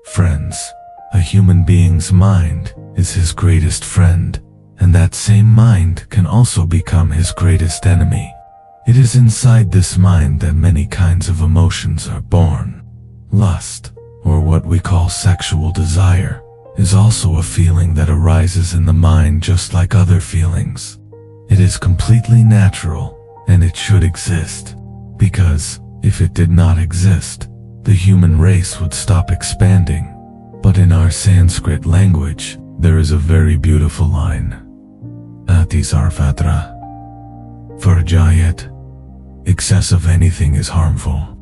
Friends, a human being's mind is his greatest friend, and that same mind can also become his greatest enemy. It is inside this mind that many kinds of emotions are born. Lust, or what we call sexual desire, is also a feeling that arises in the mind just like other feelings. It is completely natural, and it should exist, because if it did not exist, the human race would stop expanding. But in our Sanskrit language, there is a very beautiful line. Ati sarvatra varjayat. Excess of anything is harmful.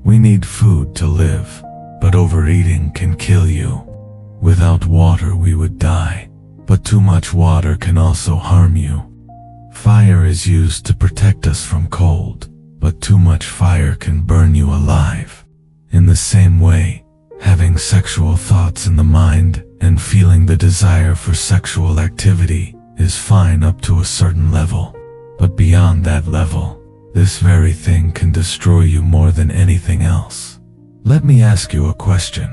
We need food to live, but overeating can kill you. Without water we would die, but too much water can also harm you. Fire is used to protect us from cold, but too much fire can burn you alive. In the same way, having sexual thoughts in the mind and feeling the desire for sexual activity is fine up to a certain level, but beyond that level, this very thing can destroy you more than anything else. Let me ask you a question.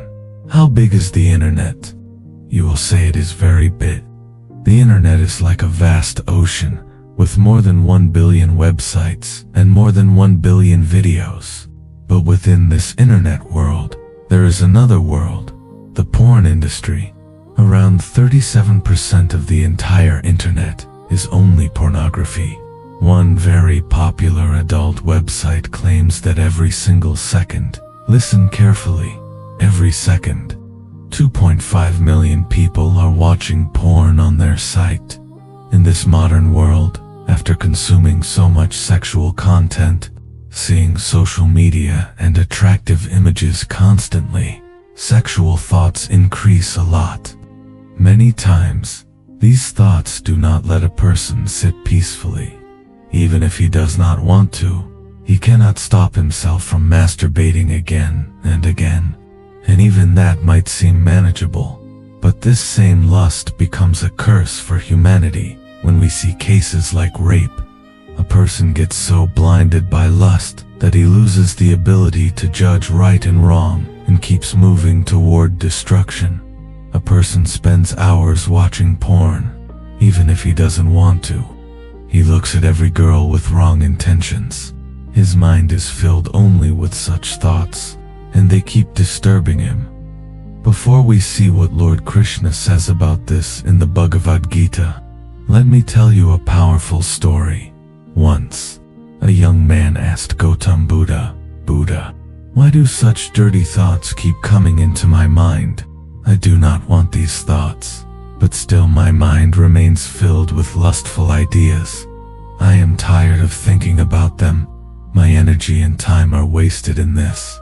How big is the internet? You will say it is very big. The internet is like a vast ocean with more than 1 billion websites and more than 1 billion videos. But within this internet world, there is another world, the porn industry. Around 37% of the entire internet is only pornography. One very popular adult website claims that every single second, listen carefully, every second, 2.5 million people are watching porn on their site. In this modern world, after consuming so much sexual content, seeing social media and attractive images constantly, sexual thoughts increase a lot. Many times, these thoughts do not let a person sit peacefully. Even if he does not want to, he cannot stop himself from masturbating again and again. And even that might seem manageable. But this same lust becomes a curse for humanity when we see cases like rape. A person gets so blinded by lust that he loses the ability to judge right and wrong and keeps moving toward destruction. A person spends hours watching porn, even if he doesn't want to. He looks at every girl with wrong intentions. His mind is filled only with such thoughts, and they keep disturbing him. Before we see what Lord Krishna says about this in the Bhagavad Gita, let me tell you a powerful story. Once, a young man asked Gautam Buddha, "Buddha, why do such dirty thoughts keep coming into my mind? I do not want these thoughts, but still my mind remains filled with lustful ideas. I am tired of thinking about them. My energy and time are wasted in this.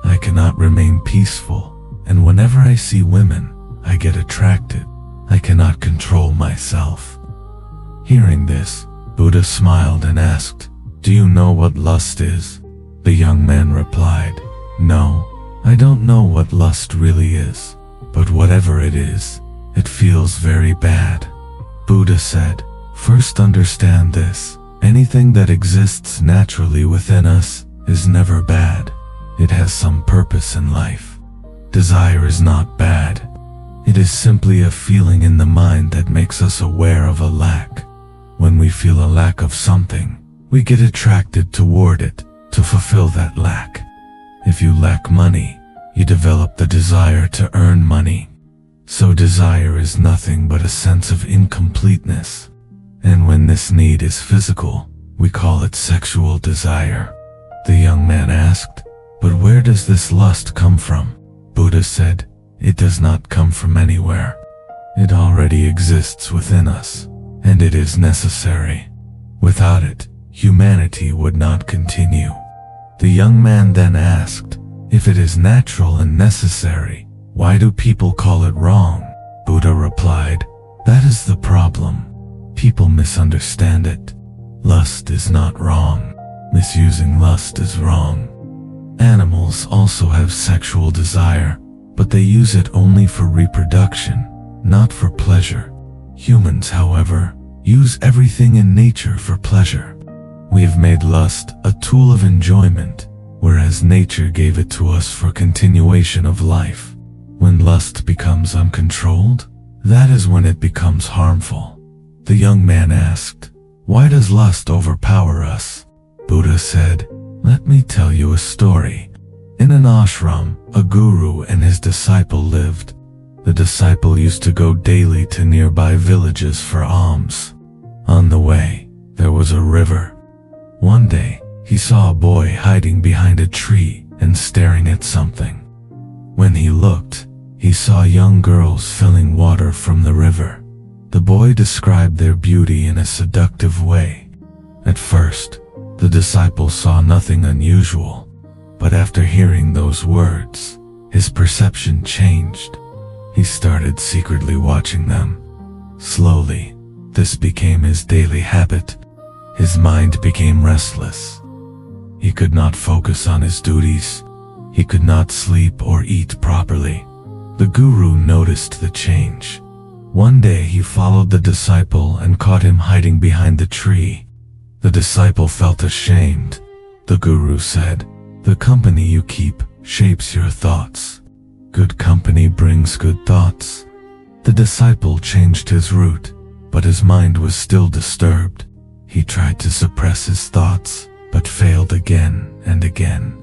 I cannot remain peaceful, and whenever I see women, I get attracted. I cannot control myself." Hearing this, Buddha smiled and asked, "Do you know what lust is?" The young man replied, "No, I don't know what lust really is, but whatever it is, it feels very bad." Buddha said, "First understand this. Anything that exists naturally within us is never bad. It has some purpose in life. Desire is not bad. It is simply a feeling in the mind that makes us aware of a lack. When we feel a lack of something, we get attracted toward it to fulfill that lack. If you lack money, you develop the desire to earn money. So desire is nothing but a sense of incompleteness. And when this need is physical, we call it sexual desire." The young man asked, "But where does this lust come from?" Buddha said, "It does not come from anywhere. It already exists within us, and it is necessary. Without it, humanity would not continue." The young man then asked, "If it is natural and necessary, why do people call it wrong?" Buddha replied, "That is the problem. People misunderstand it. Lust is not wrong. Misusing lust is wrong. Animals also have sexual desire, but they use it only for reproduction, not for pleasure. Humans, however, use everything in nature for pleasure. We have made lust a tool of enjoyment, whereas nature gave it to us for continuation of life. When lust becomes uncontrolled, that is when it becomes harmful. The young man asked, "Why does lust overpower us?" Buddha said, "Let me tell you a story. In an ashram, a guru and his disciple lived. The disciple used to go daily to nearby villages for alms. On the way, there was a river. One day, he saw a boy hiding behind a tree and staring at something. When he looked, he saw young girls filling water from the river. The boy described their beauty in a seductive way. At first, the disciple saw nothing unusual, but after hearing those words, his perception changed. He started secretly watching them. Slowly, this became his daily habit. His mind became restless. He could not focus on his duties. He could not sleep or eat properly. The guru noticed the change. One day he followed the disciple and caught him hiding behind the tree. The disciple felt ashamed. The guru said, "The company you keep shapes your thoughts. Good company brings good thoughts." The disciple changed his route, but his mind was still disturbed. He tried to suppress his thoughts, but failed again and again.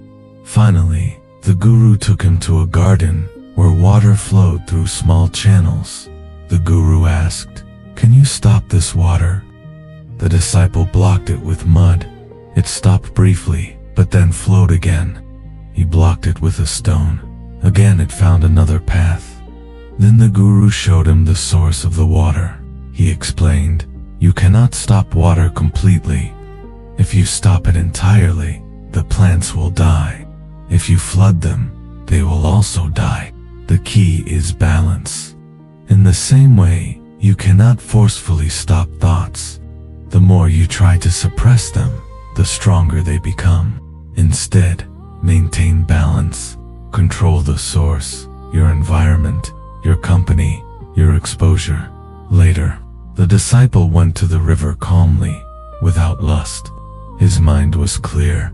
Finally, the guru took him to a garden where water flowed through small channels. The guru asked, "Can you stop this water?" The disciple blocked it with mud. It stopped briefly, but then flowed again. He blocked it with a stone. Again it found another path. Then the guru showed him the source of the water. He explained, "You cannot stop water completely. If you stop it entirely, the plants will die. If you flood them, they will also die. The key is balance." In the same way, you cannot forcefully stop thoughts. The more you try to suppress them, the stronger they become. Instead, maintain balance. Control the source, your environment, your company, your exposure. Later, the disciple went to the river calmly, without lust. His mind was clear.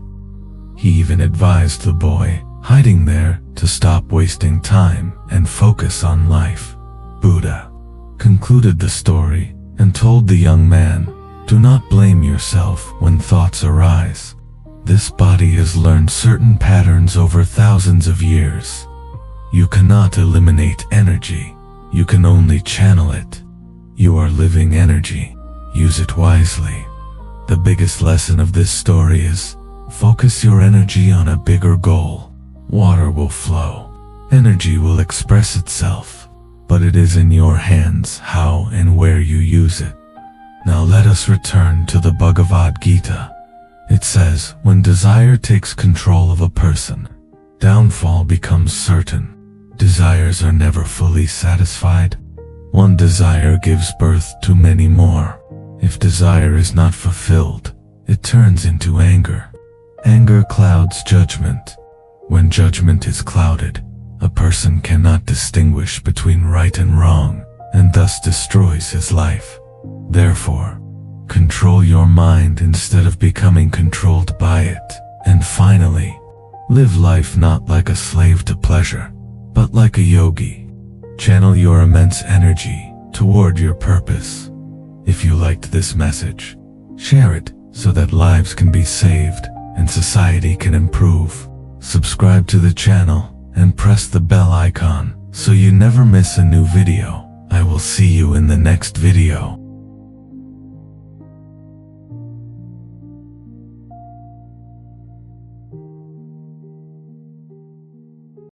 He even advised the boy, hiding there, to stop wasting time and focus on life. Buddha concluded the story and told the young man, "Do not blame yourself when thoughts arise. This body has learned certain patterns over thousands of years. You cannot eliminate energy. You can only channel it. You are living energy. Use it wisely." The biggest lesson of this story is, focus your energy on a bigger goal. Water will flow. Energy will express itself. But it is in your hands how and where you use it. Now let us return to the Bhagavad Gita. It says, when desire takes control of a person, downfall becomes certain. Desires are never fully satisfied. One desire gives birth to many more. If desire is not fulfilled, it turns into anger. Anger clouds judgment. When judgment is clouded, a person cannot distinguish between right and wrong, and thus destroys his life. Therefore, control your mind instead of becoming controlled by it. And finally, live life not like a slave to pleasure, but like a yogi. Channel your immense energy toward your purpose. If you liked this message, share it so that lives can be saved and society can improve. Subscribe to the channel and press the bell icon so you never miss a new video. I will see you in the next video.